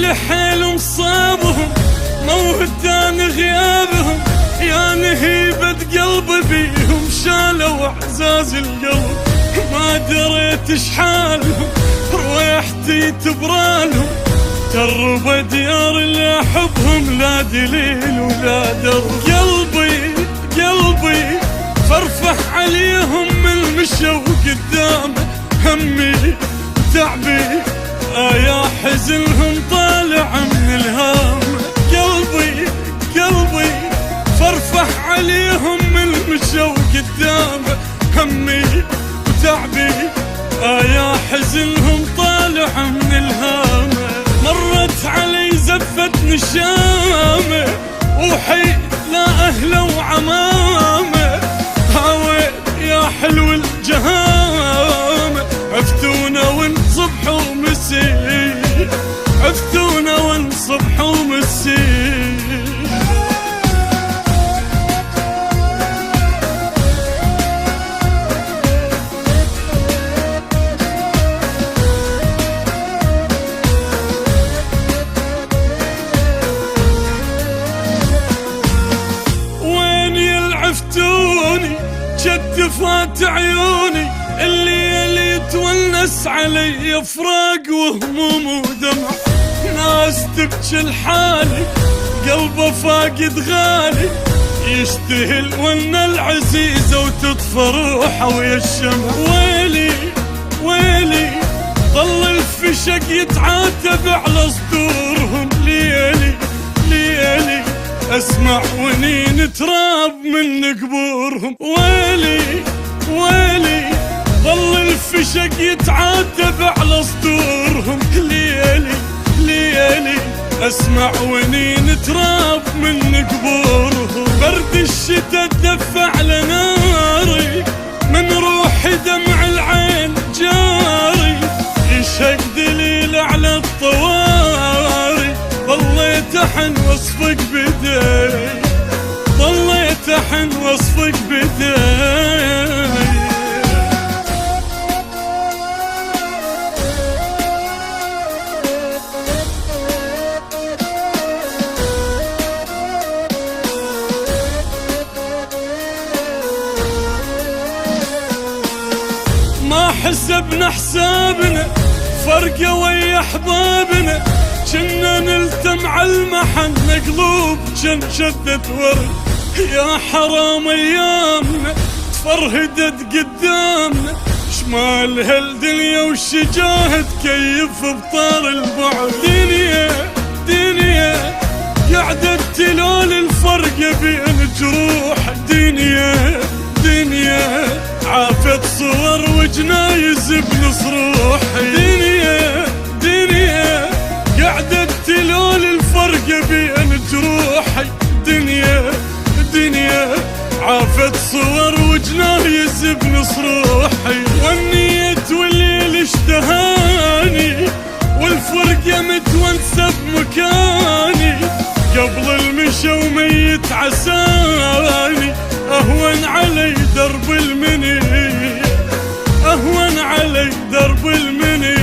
الحيل مصابهم موهدان غيابهم، يا نهيبة قلبي بيهم شالوا اعزاز القلب، ما دريت اشحالهم رويحتي تبرالهم، تربى ديار لا حبهم لا دليل ولا درب. قلبي فرفح عليهم من مشوا قدامه، همي تعبي يا حزنهم طالع من الهام. قلبي فرفح عليهم من مشوا قدامه، همي تعبي يا حزنهم طالع من الهام. مرت علي زفت نشامه وحي لا أهله وعمامه، هاوي يا حلو الجهامه، عفتونا ونصبح ومسي، عفتونا ونصبح ومسي. عفتوني شدفات عيوني، اللي يتونس علي فراق وهموم ودمع، ناس تبكي لحالي قلبه فاقد غالي، يشتهل ون العزيزة وتطفى روحه ويا الشمع. ويلي ظل الفشق يتعاتب على صدورهم، ليلي اسمع ونين تراب من قبورهم. ويلي ظل الفشق يتعاتب على صدورهم، ليلي اسمع ونين تراب من قبورهم. برد الشتا تدفع على ناري، من روحي دمع العين جاري، يشهق دليل على الطواري، ظليت احن وصفك بداي، ظليت احن وصفك بداي. ما حسبنا حسابنا فرقة ويا احبابنا، كنا نلتم عالمحن قلوب كن شدت ورد، يا حرام ايامنا تفرهدت قدامنا، شمال هالدنيا والشجاهة تكيف بطار البعد. دنيا قعدت تلال الفرقة بين جروح، دنيا عافت صور وجنايز بنص روحي. دنيا قعدت تلال الفرقة بين جروحي، دنيا عافت صور وجنايز بنص روحي. والنيت والليل اشتهاني والفرقة متونسة بمكاني، قبل المشى وميت عساني، اهون علي درب المني، اهون علي درب المني.